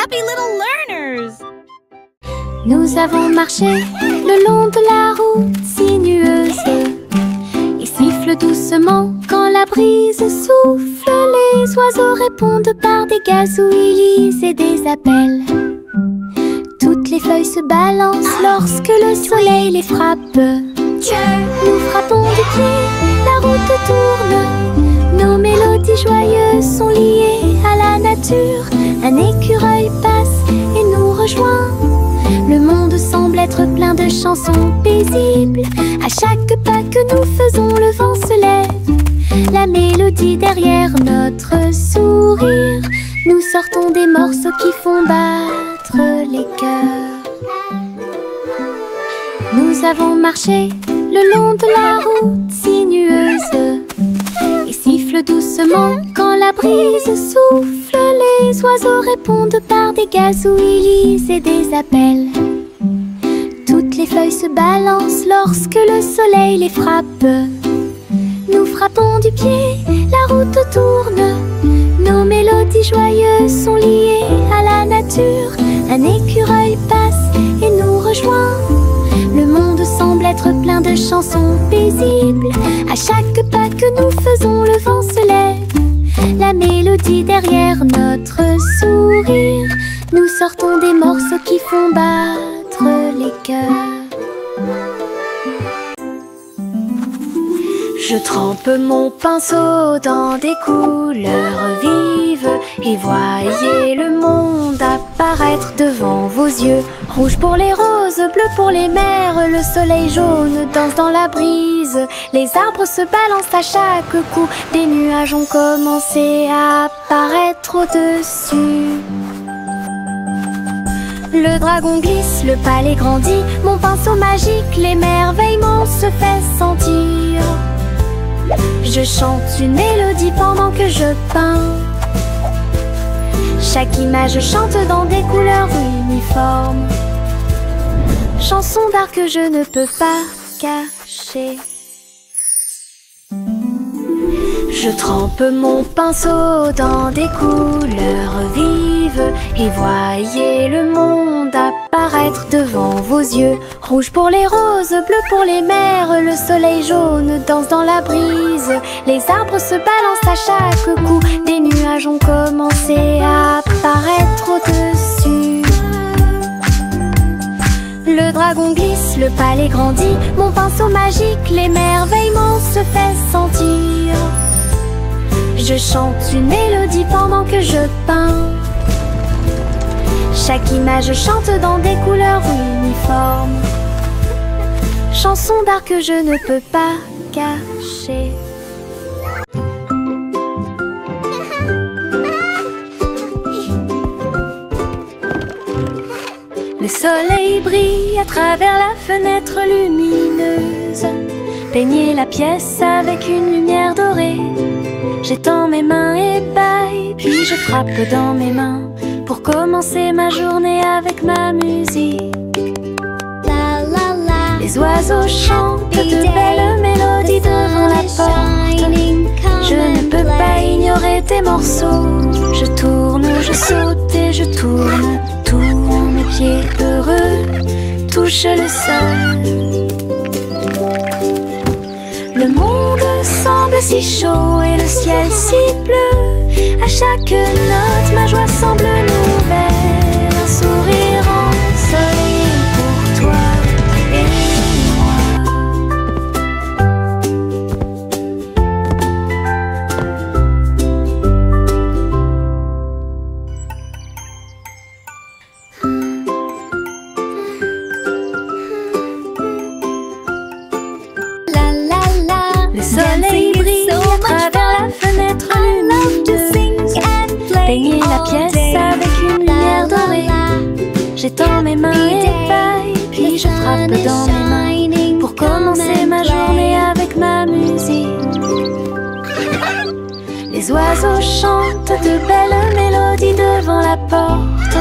happy little learners! Nous avons marché le long de la route sinueuse. Il siffle doucement quand la brise souffle. Les oiseaux répondent par des gazouillis et des appels. Toutes les feuilles se balancent lorsque le soleil les frappe. Nous frappons du pied, la route tourne. Nos mélodies joyeuses sont liées à la nature. Un écureuil passe et nous rejoint. Le monde semble être plein de chansons paisibles. À chaque pas que nous faisons, le vent se lève. La mélodie derrière notre sourire. Nous sortons des morceaux qui font battre les cœurs. Nous avons marché le long de la route sinueuse. Il siffle doucement quand la brise souffle. Les oiseaux répondent par des gazouillis et des appels. Toutes les feuilles se balancent lorsque le soleil les frappe. Nous frappons du pied, la route tourne. Nos mélodies joyeuses sont liées à la nature. Un écureuil passe et nous rejoint. Le monde semble être plein de chansons paisibles. À chaque pas que nous faisons, le vent se lève. La mélodie derrière notre sourire. Nous sortons des morceaux qui font battre les cœurs. Je trempe mon pinceau dans des couleurs vives et voyez le monde apparaître devant vos yeux. Rouge pour les roses, bleu pour les mers, le soleil jaune danse dans la brise. Les arbres se balancent à chaque coup, des nuages ont commencé à apparaître au-dessus. Le dragon glisse, le palais grandit, mon pinceau magique, l'émerveillement se fait sentir. Je chante une mélodie pendant que je peins. Chaque image chante dans des couleurs uniformes. Chanson d'art que je ne peux pas cacher. Je trempe mon pinceau dans des couleurs vives et voyez le monde apparaître devant vos yeux. Rouge pour les roses, bleu pour les mers, le soleil jaune danse dans la brise. Les arbres se balancent à chaque coup, des nuages ont commencé à apparaître au-dessus. Le dragon glisse, le palais grandit, mon pinceau magique, l'émerveillement se fait sentir. Je chante une mélodie pendant que je peins. Chaque image chante dans des couleurs uniformes. Chanson d'art que je ne peux pas cacher. Le soleil brille à travers la fenêtre lumineuse. Peignez la pièce avec une lumière dorée. J'étends mes mains et baille, puis je frappe dans mes mains pour commencer ma journée avec ma musique. La la la. Les oiseaux chantent de belles mélodies devant la porte. Je ne peux pas ignorer tes morceaux. Je tourne, je saute et je tourne. Tous mes pieds heureux touchent le sol. Le monde semble si chaud et le ciel si bleu. À chaque note, ma joie semble nouvelle. Un sourire ensoleillé pour toi et moi. La la la. Le soleil brille à travers la fenêtre lumineuse. Peignez la pièce avec une lumière dorée. J'étends mes mains et baille, puis je frappe dans mes mains pour commencer ma journée avec ma musique. Les oiseaux chantent de belles mélodies devant la porte.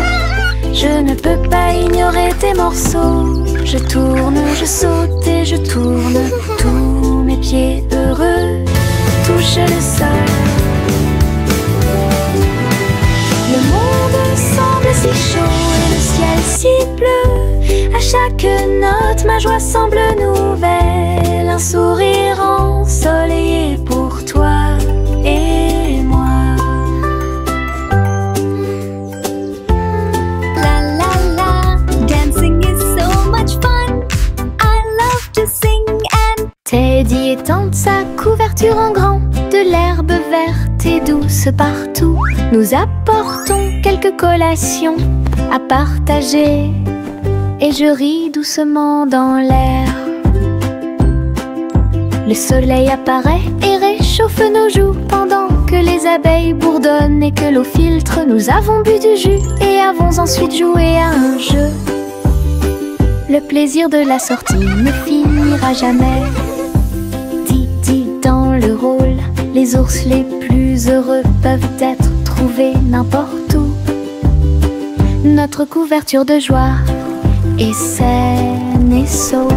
Je ne peux pas ignorer tes morceaux. Je tourne, je saute et je tourne. Tous mes pieds heureux touchent le sol. Le monde semble si ciel bleu. À chaque note, ma joie semble nouvelle. Un sourire ensoleillé pour toi et moi. La la la, dancing is so much fun. I love to sing and Teddy étend sa couverture en grand, de l'herbe verte et douce partout. Nous apportons quelques collations à partager, et je ris doucement dans l'air. Le soleil apparaît et réchauffe nos joues pendant que les abeilles bourdonnent et que l'eau filtre. Nous avons bu du jus et avons ensuite joué à un jeu. Le plaisir de la sortie ne finira jamais. Didi dans le rôle, les ours les plus heureux peuvent être trouvés n'importe où. Notre couverture de joie est saine et sauve.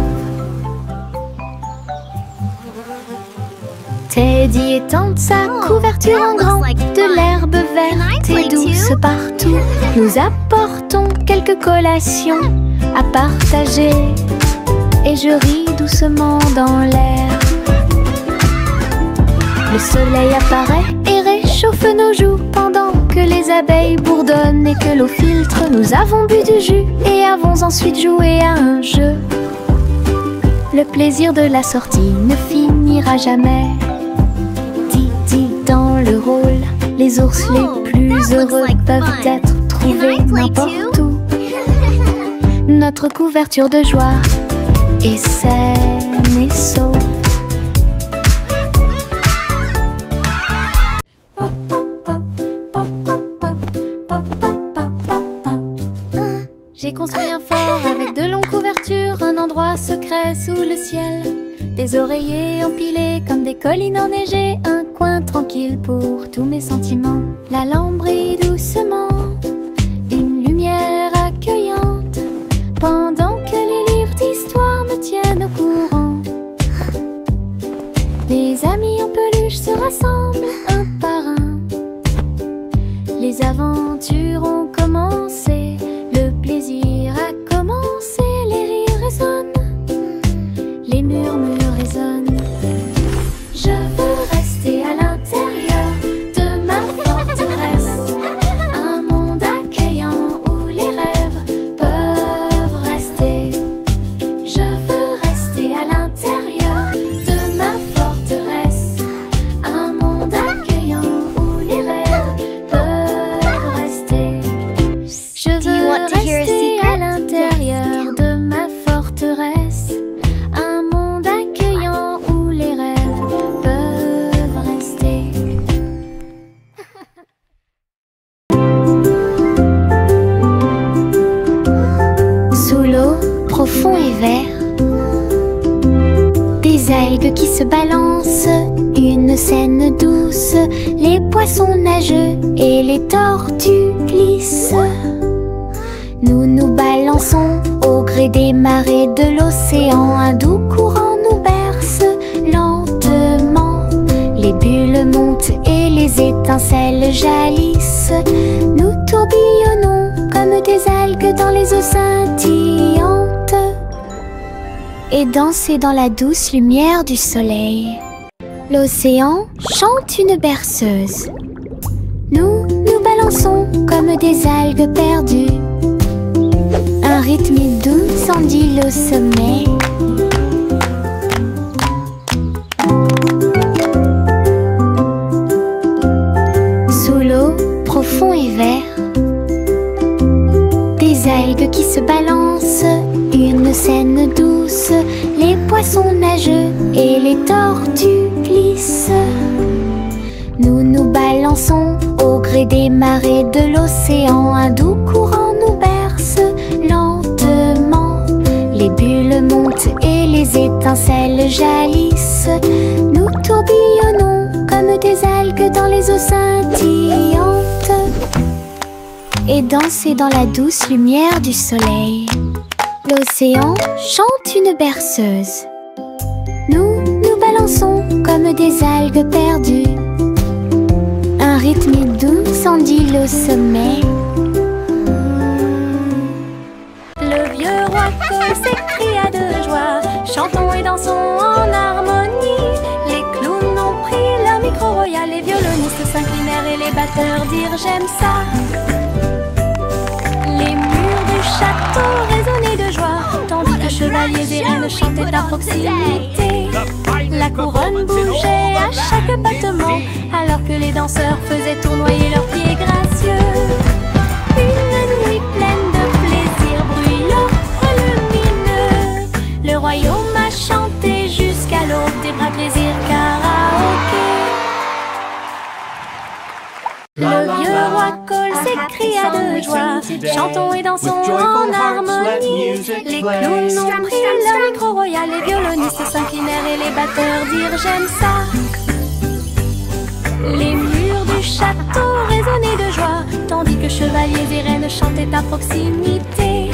Teddy étend sa couverture en grand, de l'herbe verte et douce partout. Nous apportons quelques collations à partager, et je ris doucement dans l'air. Le soleil apparaît et réchauffe nos joues pendant que les abeilles bourdonnent et que l'eau filtre. Nous avons bu du jus et avons ensuite joué à un jeu. Le plaisir de la sortie ne finira jamais. Didi dans le rôle, les ours les plus heureux peuvent être trouvés n'importe où. Notre couverture de joie est saine et sauve. J'ai construit un fort avec de longues couvertures, un endroit secret sous le ciel. Des oreillers empilés comme des collines enneigées, un coin tranquille pour tous mes sentiments. La lampe brille doucement, une lumière accueillante, pendant que les livres d'histoire me tiennent au courant. Les amis en peluche se rassemblent un par un. Les aventures ont commencé, le plaisir a commencé, les rires résonnent, les murmures résonnent. Je veux rester à l'intérieur de ma forteresse, un monde accueillant où les rêves peuvent rester. Je veux rester à l'intérieur de ma forteresse, un monde accueillant où les rêves peuvent rester. Je veux rester à l'intérieur de ma forteresse, un monde accueillant où les rêves peuvent rester. Sous l'eau, profond et vert, des algues qui se balancent, une scène douce, les poissons nageux et les tortues glissent. Nous nous balançons au gré des marées de l'océan, un doux courant nous berce lentement. Les bulles montent et les étincelles jaillissent. Nous tourbillonnons comme des algues dans les eaux scintillantes et danser dans la douce lumière du soleil. L'océan chante une berceuse. Nous nous balançons comme des algues perdues. Un rythme doux s'endile au sommet. Sous l'eau, profond et vert, des algues qui se balancent, une scène douce, les poissons nageux et les tortues glissent. Nous nous balançons au gré des marées de l'océan, un doux courant nous berce lentement. Les bulles montent et les étincelles jaillissent. Nous tourbillonnons comme des algues dans les eaux scintillantes et danser dans la douce lumière du soleil. L'océan chante une berceuse. Nous nous balançons comme des algues perdues. Un rythme doux s'endile au sommet. s'écria de joie. Chantons et dansons en harmonie. Les clowns ont pris leur micro royal. Les violonistes s'inclinèrent et les batteurs dirent j'aime ça. Les murs du château résonnaient de joie, tandis que chevaliers et reines chantaient à proximité. La couronne bougeait à chaque battement, alors que les danseurs faisaient tournoyer leurs pieds gracieux. Une nuit pleine de plaisir bruyant, lumineux. Le royaume a chanté jusqu'à l'aube des bras plaisir karaoké. Le vieux roi Cole s'écria de joie. Chantons et dansons en harmonie. Les clowns ont pris leur micro royal. Les violonistes s'inclinèrent et les batteurs dirent j'aime ça. Les murs du château résonnaient de joie, tandis que chevaliers et reines chantaient à proximité.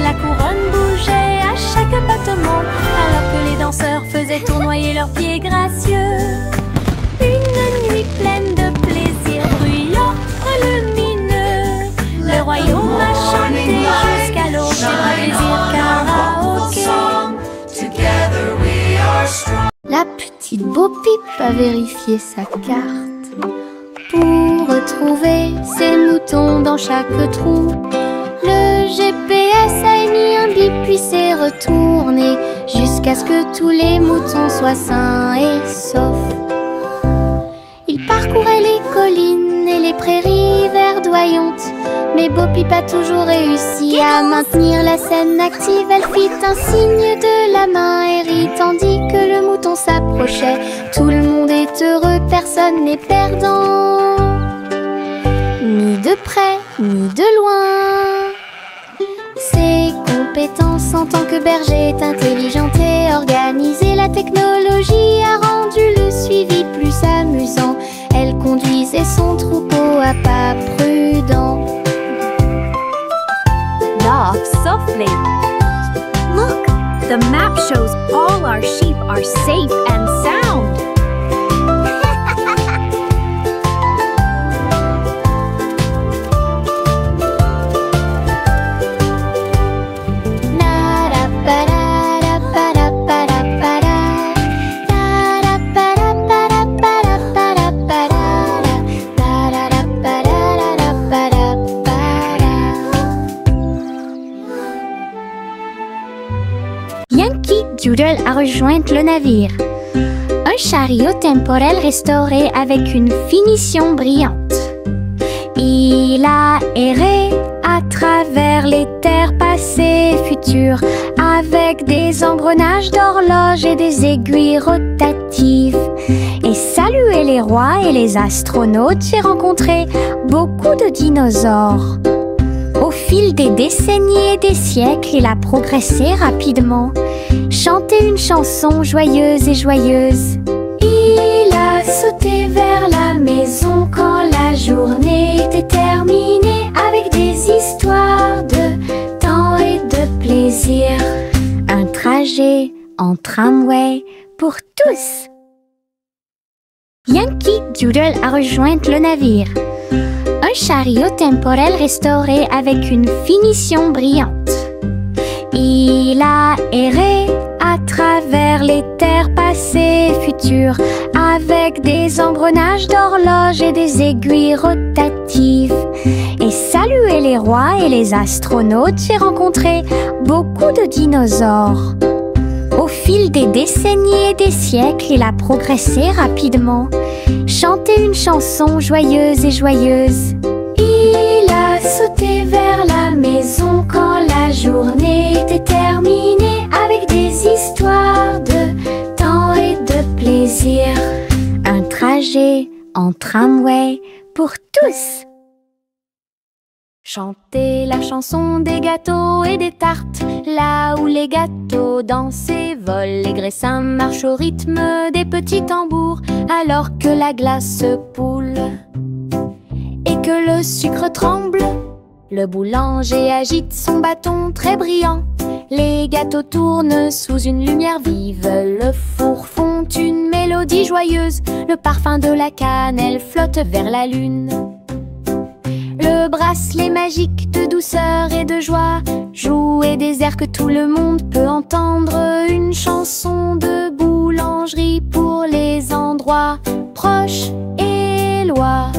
La couronne bougeait à chaque battement, alors que les danseurs faisaient tournoyer leurs pieds gracieux. Une nuit pleine de plaisir bruyant, lumineux. Le royaume a chanté jusqu'à l'aube des bras plaisir karaoké. La petite Bo Peep a vérifié sa carte pour retrouver ses moutons dans chaque trou. Le GPS a émis un bip puis s'est retourné jusqu'à ce que tous les moutons soient sains et saufs. Il parcourait les collines et les prairies verdoyantes, mais Bo Peep a toujours réussi à maintenir la scène active. Elle fit un signe de la main et rit tandis que le mouton s'approchait. Tout le monde est heureux, personne n'est perdant, ni de près, ni de loin. Ses compétences en tant que berger est intelligente et organisée. La technologie a rendu le suivi plus amusant. Elle conduisait son troupeau à pas prudents. Laugh softly. Look, the map shows all our sheep are safe and sound. Yankee Doodle a rejoint le navire. Un chariot temporel restauré avec une finition brillante. Il a erré à travers les terres passées et futures, avec des engrenages d'horloges et des aiguilles rotatives. Et salué les rois et les astronautes, j'ai rencontré beaucoup de dinosaures. Au fil des décennies et des siècles, il a progressé rapidement, chanté une chanson joyeuse et joyeuse. Il a sauté vers la maison quand la journée était terminée, avec des histoires de temps et de plaisir. Un trajet en tramway pour tous. Yankee Doodle a rejoint le navire. Un chariot temporel restauré avec une finition brillante. Il a erré à travers les terres passées et futures, avec des engrenages d'horloges et des aiguilles rotatives. Et salué les rois et les astronautes, j'ai rencontré beaucoup de dinosaures. Au fil des décennies et des siècles, il a progressé rapidement, chanté une chanson joyeuse et joyeuse. Il a sauté vers la maison quand la journée était terminée, avec des histoires de temps et de plaisir. Un trajet en tramway pour tous. Chantez la chanson des gâteaux et des tartes, là où les gâteaux dansent et volent. Les graissins marchent au rythme des petits tambours, alors que la glace poule et que le sucre tremble. Le boulanger agite son bâton très brillant. Les gâteaux tournent sous une lumière vive. Le four fond une mélodie joyeuse. Le parfum de la cannelle flotte vers la lune. Le bracelet magique de douceur et de joie Jouer des airs que tout le monde peut entendre. Une chanson de boulangerie pour les endroits proches et loin.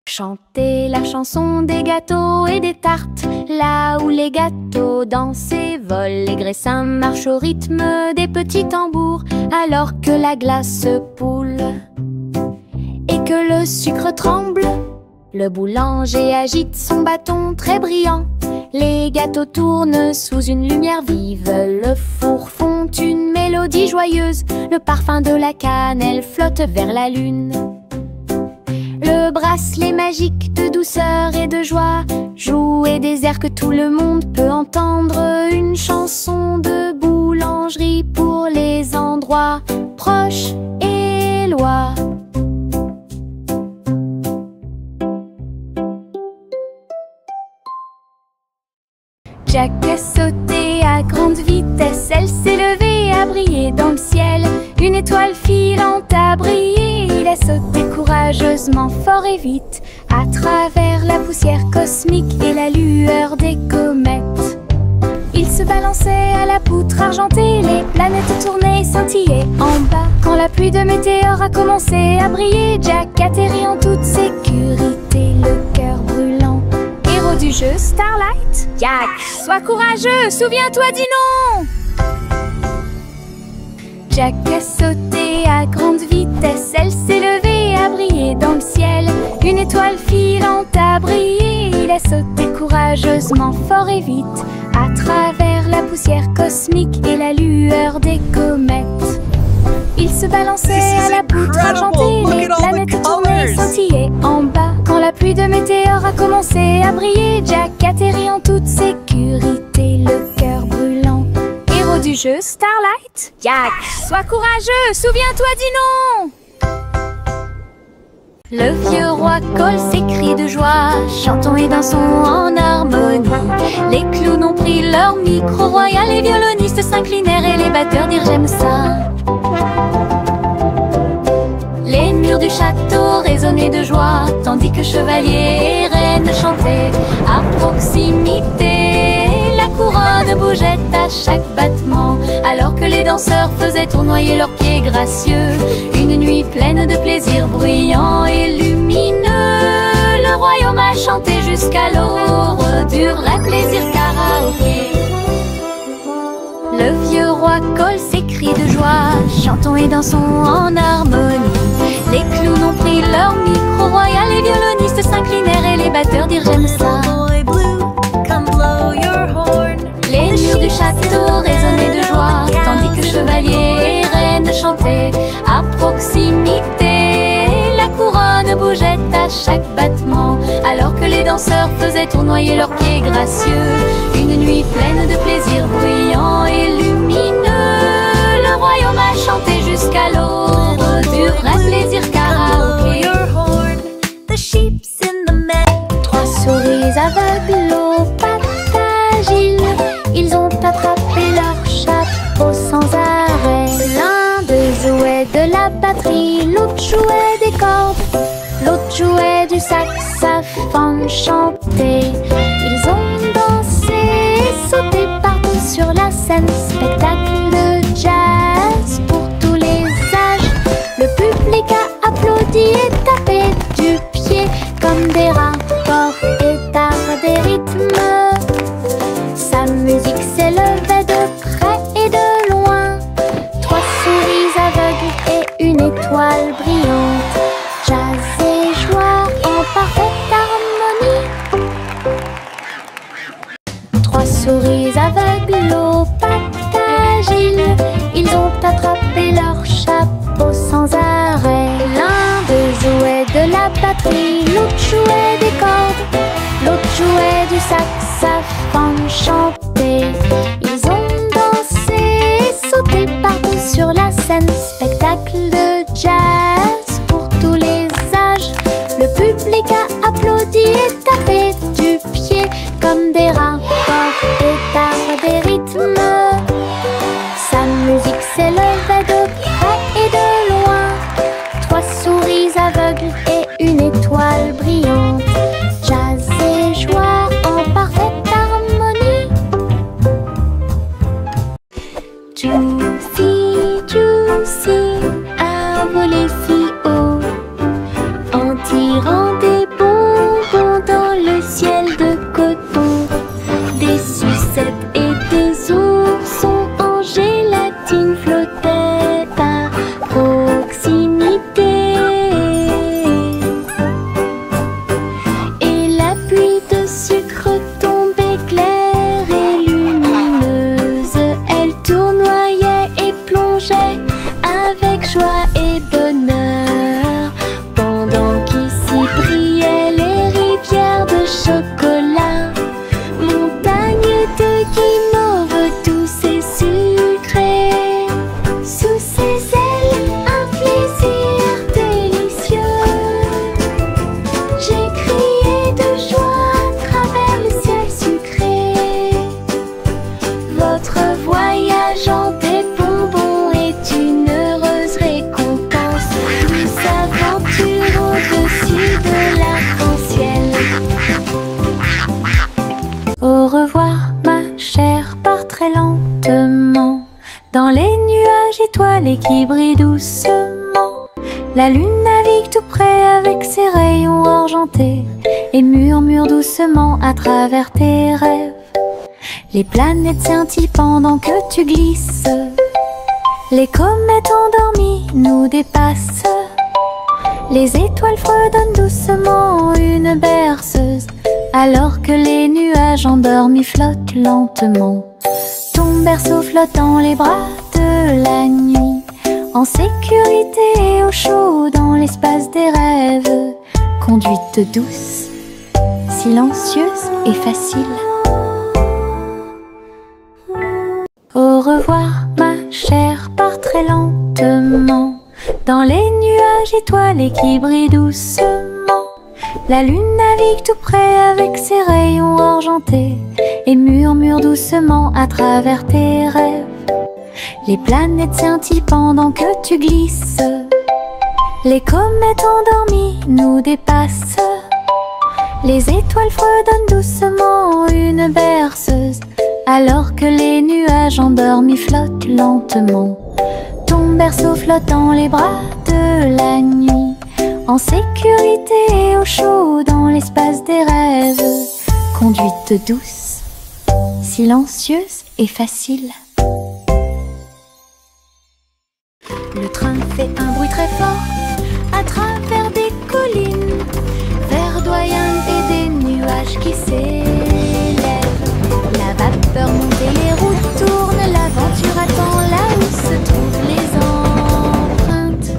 Chanter la chanson des gâteaux et des tartes, là où les gâteaux dansent et volent. Les graissins marchent au rythme des petits tambours, alors que la glace poule et que le sucre tremble. Le boulanger agite son bâton très brillant. Les gâteaux tournent sous une lumière vive. Le four fond une mélodie joyeuse. Le parfum de la cannelle flotte vers la lune. Le bracelet magique de douceur et de joie. Jouer des airs que tout le monde peut entendre. Une chanson de boulangerie pour les endroits proches et loin. Jack a sauté à grande vitesse. Elle s'est levée à briller dans le ciel. Une étoile filante a brillé. Il a sauté courageusement, fort et vite, à travers la poussière cosmique et la lueur des comètes. Il se balançait à la poutre argentée. Les planètes tournaient et scintillaient en bas. Quand la pluie de météores a commencé à briller, Jack atterrit en toute sécurité, le cœur brûlant. Héros du jeu Starlight, Jack, sois courageux, souviens-toi du nom. Jack a sauté à grande vitesse. Elle s'est levée à briller dans le ciel. Une étoile filante a brillé. Il a sauté courageusement, fort et vite, à travers la poussière cosmique et la lueur des comètes. Il se balançait à la poutre argentée. Les planètes tournaient et scintillaient en bas. Quand la pluie de météores a commencé à briller, Jack atterrit en toute sécurité, le cœur brûlant. Héros du jeu Starlight, Jack, sois courageux, souviens-toi du nom. Le vieux roi Cole s'écrie de joie, chantons et dansons en harmonie. Les clowns ont pris leur micro royal, les violonistes s'inclinèrent et les batteurs dirent j'aime ça. Les murs du château résonnaient de joie, tandis que chevaliers et reines chantaient à proximité. La couronne bougeait à chaque battement, alors que les danseurs faisaient tournoyer leurs pieds gracieux. Une nuit pleine de plaisir bruyant et lumineux. Le royaume a chanté jusqu'à l'aube du vrai plaisir karaoké. Le vieux roi Cole s'écrie de joie, chantons et dansons en harmonie. Les clowns ont pris leur micro royal, les violonistes s'inclinèrent et les batteurs dirent j'aime ça. Les murs du château résonnaient de joie, tandis que chevaliers et reines chantaient à proximité. La couronne bougeait à chaque battement, alors que les danseurs faisaient tournoyer leurs pieds gracieux. Une nuit pleine de plaisir bruyant et lumineux. Le royaume a chanté jusqu'à l'aube du vrai plaisir karaoké. Trois souris aveugles aux pattes agiles, ils ont attrapé leur chapeau sans arrêt. L'un d'eux jouait de la batterie, l'autre jouait des cordes, l'autre jouait du saxophone chanté. Ils ont dansé et sauté partout sur la scène. Spectacle de jazz pour tous les âges. Le public a applaudi et tapé du pied comme des rapports et d'art des rythmes. Sa musique s'élevait de près et de loin. Trois souris aveugles et une étoile brillante. Jazz et joie en parfaite harmonie. Trois souris aveugles aux pattes avec joie et bonheur, pendant qu'ici brillaient les rivières de chocolat, montagnes de guimauve douces et sucrées. Sous ses ailes, un plaisir délicieux. J'ai crié de joie à travers le ciel sucré. Votre voyage en des bonbons est une heureuse récompense. Douce aventure au-dessus de l'arc-en-ciel. Au revoir ma chère, pars très lentement dans les nuages étoilés qui brillent doucement. La lune navigue tout près avec ses rayons argentés et murmure doucement à travers tes rêves. Les planètes scintillent pendant que tu glisses. Les comètes endormies nous dépassent. Les étoiles fredonnent doucement une berceuse, alors que les nuages endormis flottent lentement. Ton berceau flotte dans les bras de la nuit, en sécurité et au chaud dans l'espace des rêves. Conduite douce, silencieuse et facile. Au revoir ma chère, pars très lentement dans les nuages étoilés qui brillent doucement. La lune navigue tout près avec ses rayons argentés et murmure doucement à travers tes rêves. Les planètes scintillent pendant que tu glisses. Les comètes endormies nous dépassent. Les étoiles fredonnent doucement une berceuse, alors que les nuages endormis flottent lentement. Ton berceau flotte dans les bras de la nuit, en sécurité et au chaud dans l'espace des rêves. Conduite douce, silencieuse et facile. Le train fait un bruit très fort à travers des collines verdoyantes et des nuages qui s'élèvent. La vapeur monte et les roues tournent, l'aventure attend là où se trouvent les empreintes.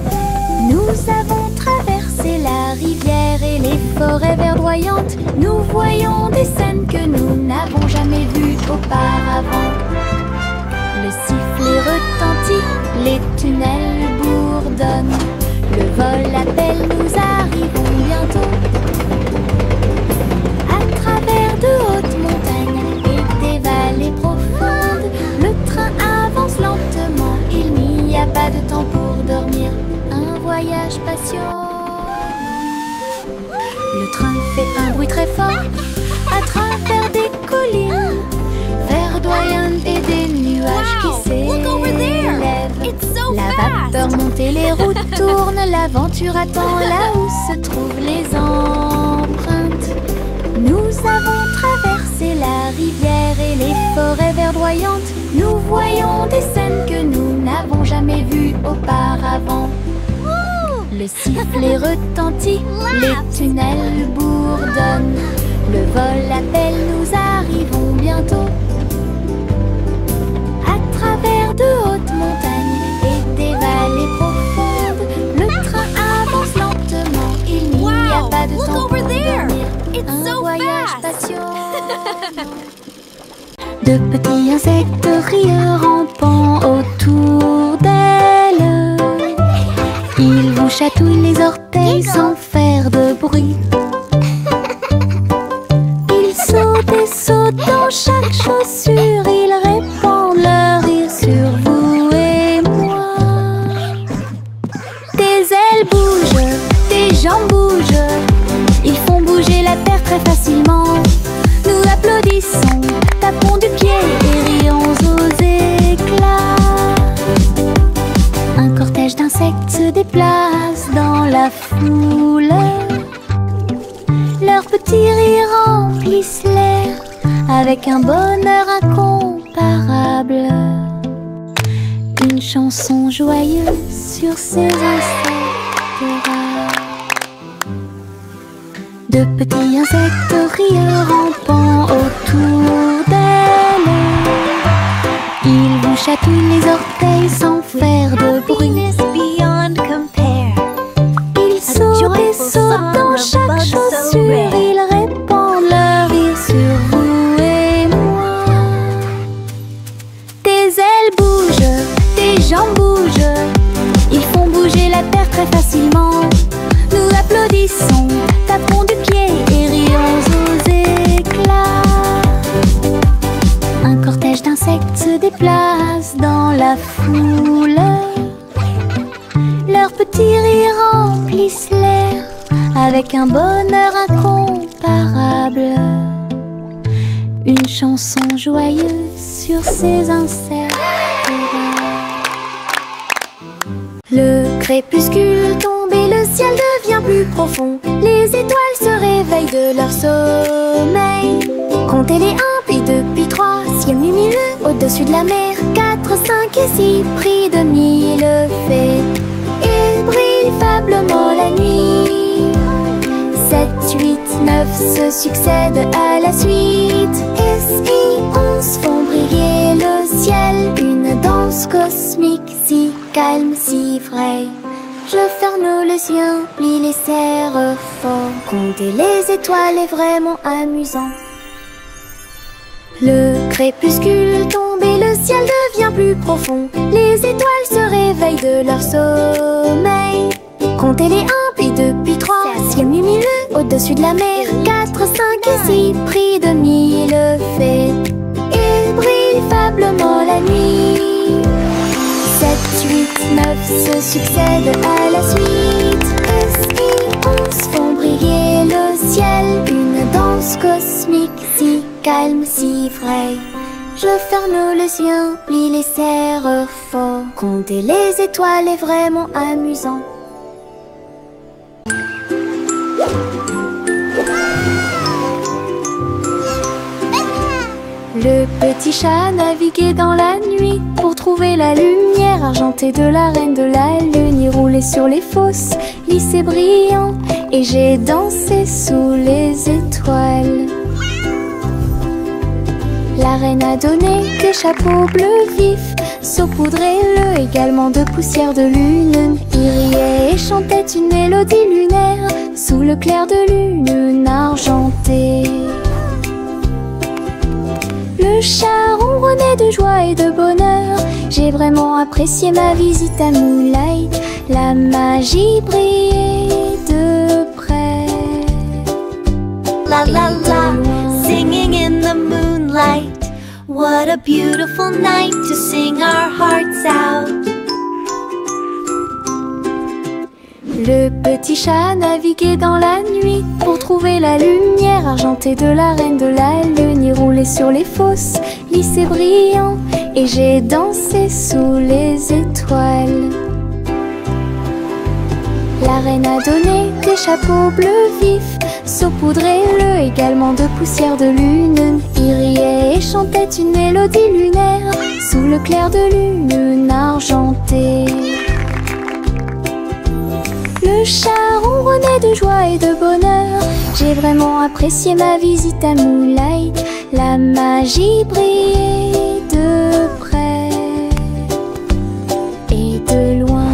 Nous avons traversé la rivière et les forêts verdoyantes. Nous voyons des scènes que nous n'avons jamais vues auparavant. Le sifflet retentit, les tunnels bourdonnent. Le vol appelle, nous arrivons bientôt. À travers de hautes montagnes et des vallées profondes, le train avance lentement. Il n'y a pas de temps pour dormir, un voyage patient. Le train fait un bruit très fort à travers des collines verdoyantes et des nuages qui s'élèvent. La vapeur monte et les roues tournent, l'aventure attend là où se trouvent les empreintes. Nous avons traversé la rivière et les forêts verdoyantes. Nous voyons des scènes que nous n'avons jamais vues auparavant. Le sifflet retentit, les tunnels bourdonnent. Le vol appelle, nous arrivons bientôt. À travers de hautes montagnes et des vallées profondes, le train avance lentement. Il n'y a pas de temps pour dormir, un voyage patient. De petits insectes rieurs rampant autour d'elle. Ils vous chatouillent les orteils sans faire de bruit. Ils sautent et sautent dans chaque chaussure. Ils répandent leur rire sur vous et moi. Des ailes bougent, des jambes bougent. Ils font bouger la terre très facilement. Nous applaudissons, tapons du pied et rions aux éclats. Un cortège d'insectes se déplace dans la foule. Leurs petits rires remplissent l'air avec un bonheur incomparable. Une chanson joyeuse sur ces insectes rares. De petits insectes rieurs rampant autour d'elle. Ils vous chatouillent les orteils sans faire de bruit. Beyond compare. Ils sautent et sautent dans chaque chaussure. Ils répandent leur rire sur vous et moi. Tes ailes bougent, tes jambes bougent. Ils font bouger la terre très facilement. Nous applaudissons, tapons du pied et rions aux éclats. Un cortège d'insectes se déplace dans la foule. Leurs petits rires remplissent l'air avec un bonheur incomparable. Une chanson joyeuse sur ces insectes. Le crépuscule tombe et le ciel devient plus profond. Les étoiles se réveillent de leur sommeil. Comptez les 1, puis 2, puis 3, ciel lumineux au-dessus de la mer. 4, 5 et 6, pris de 1000 fées. Il brille faiblement la nuit. 7, 8, 9 se succèdent à la suite. Et si 11 font briller le ciel. Une danse cosmique si calme, si vraie. Je ferme les yeux, plie les serres fort. Compter les étoiles est vraiment amusant. Le crépuscule tombe et le ciel devient plus profond. Les étoiles se réveillent de leur sommeil. Comptez les 1, puis 2, puis 3, ciel lumineux au-dessus de la mer. 4, 5 et 6, pris de 1000 fées. Il brille faiblement la nuit. 7, 8, 9 se succèdent à la suite. Et si 11 font briller le ciel. Une danse cosmique si calme, si vraie. Je ferme les yeux, plie les serres fort. Compter les étoiles est vraiment amusant. Le petit chat naviguait dans la nuit pour trouver la lumière argentée de la reine de la lune. Il roulait sur les fosses, lisse et brillant, et j'ai dansé sous les étoiles. La reine a donné des chapeaux bleus vifs, saupoudrés-le également de poussière de lune. Il riait et chantait une mélodie lunaire sous le clair de lune argentée. Le chat ronronnait de joie et de bonheur. J'ai vraiment apprécié ma visite à Moonlight. La magie brillait de près. La la la, singing in the moonlight. What a beautiful night to sing our hearts out. Le petit chat naviguait dans la nuit pour trouver la lumière argentée de la reine de la lune. Il roulait sur les fosses, lisse et brillant, et j'ai dansé sous les étoiles. La reine a donné des chapeaux bleus vifs, saupoudrés-le également de poussière de lune. Il riait et chantait une mélodie lunaire sous le clair de lune argentée. Le chat ronronnait de joie et de bonheur. J'ai vraiment apprécié ma visite à Moonlight. La magie brillait de près et de loin.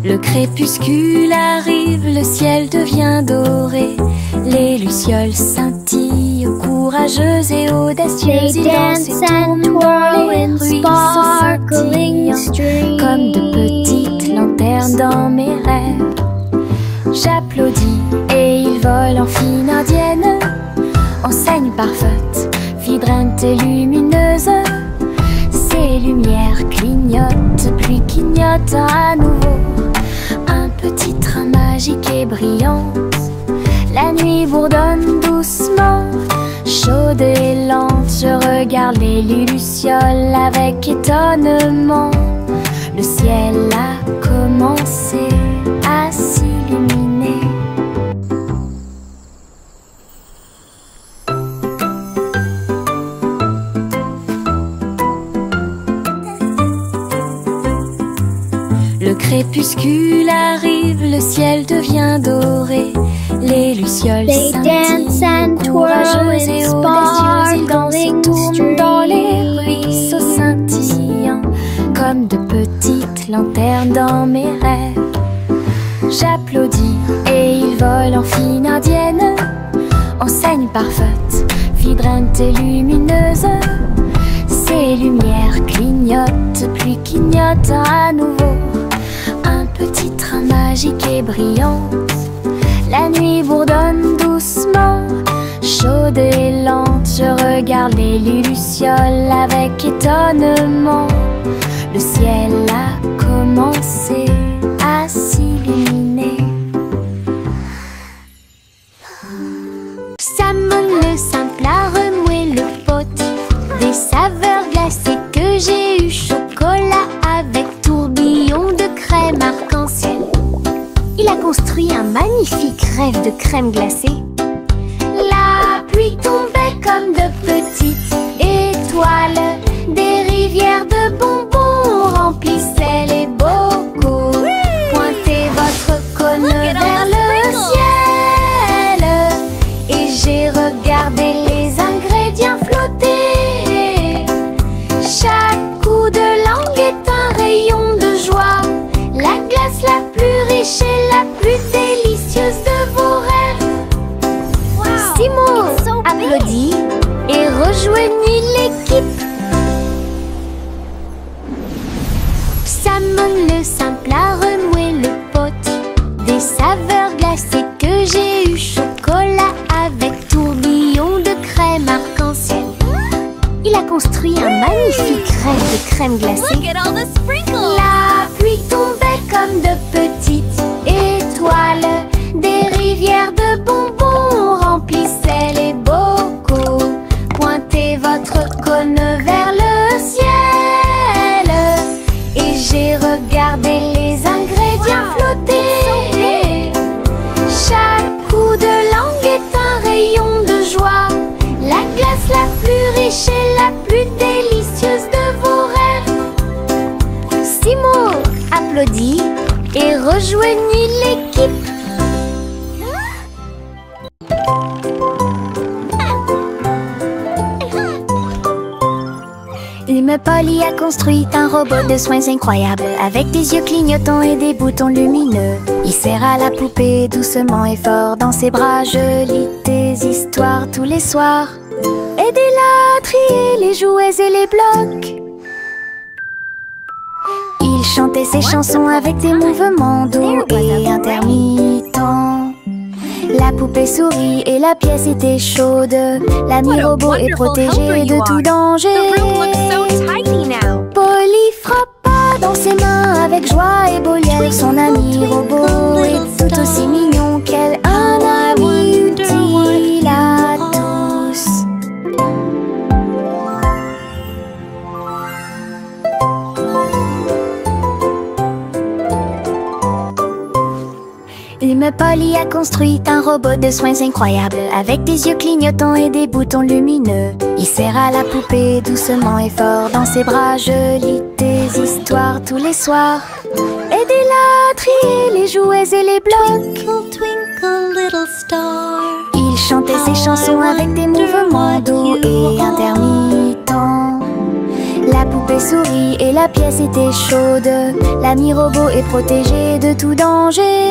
Le crépuscule arrive, le ciel devient doré. Les lucioles scintillent, courageuses et audacieuses. Ils dansent et tournent dans les ruisseaux scintillants, comme de petites lanternes dans mes rêves. J'applaudis et ils volent en fine indienne, enseigne parfaite, vibrante et lumineuse. Ces lumières clignotent, puis clignotent à nouveau. Un petit train magique et brillant. La nuit bourdonne doucement, chaude et lente. Je regarde les lucioles avec étonnement. Le ciel a commencé à s'illuminer. Le crépuscule arrive, le ciel devient doré. les lucioles They dance and twirl et and audacieuses, ils dansent et sparkling tournent dans les streams. ruisseaux scintillants, comme de petites lanternes dans mes rêves. J'applaudis et ils volent en file indienne, enseigne parfaite, vibrante et lumineuse. Ces lumières clignotent, puis clignotent à nouveau. Un petit train magique et brillante. La nuit bourdonne doucement, chaude et lente. Je regarde les lucioles avec étonnement. Le ciel a commencé à s'illuminer. Salmon le simple a remué le pot. Des saveurs glacées que j'ai eu. Chocolat avec tourbillon de crème arc-en-ciel. Il a construit un magnifique rêve de crème glacée. La pluie tombait comme de petites étoiles. Des rivières de bonbons remplissaient les bocaux. Pointez votre cône vers le ciel et j'ai regardé les ingrédients flotter. Chaque coup de langue est un rayon de joie. La glace la plus riche et la plus délicieuse de vos rêves. Simon applaudit et rejoignit l'équipe. Salmon le simple a remué le pot. Des saveurs glacées que j'ai eu. Chocolat avec tourbillon de crème arc-en-ciel. Il a construit un magnifique rêve de crème glacée. La pluie tombait comme de petites étoiles. Des rivières de bonbons remplissaient les bocaux. Pointez votre cône vers le ciel et j'ai regardé les ingrédients flotter. Chaque coup de langue est un rayon de joie. La glace la plus riche et la plus délicieuse de vos rêves. Simon applaudit et rejoignit l'équipe. Hume Polly a construit un robot de soins incroyable, avec des yeux clignotants et des boutons lumineux. Il serre à la poupée doucement et fort dans ses bras. Je lis tes histoires tous les soirs. Aidez-la à trier les jouets et les blocs. Il chantait ses chansons avec des mouvements doux et intermittents. La poupée sourit et la pièce était chaude. L'ami robot est protégé de tout danger. Polly frappa dans ses mains avec joie et beau liel. Son ami robot est tout aussi mignon qu'elle. Un ami utile à tous. Hume Polly a construit un robot de soins incroyable, avec des yeux clignotants et des boutons lumineux. Il serre à la poupée doucement et fort dans ses bras. Je lis tes histoires tous les soirs. Aidez-la à trier les jouets et les blocs. Twinkle, twinkle, little star. Il chantait ses chansons avec des mouvements doux et intermittents. La poupée sourit et la pièce était chaude. L'ami robot est protégé de tout danger.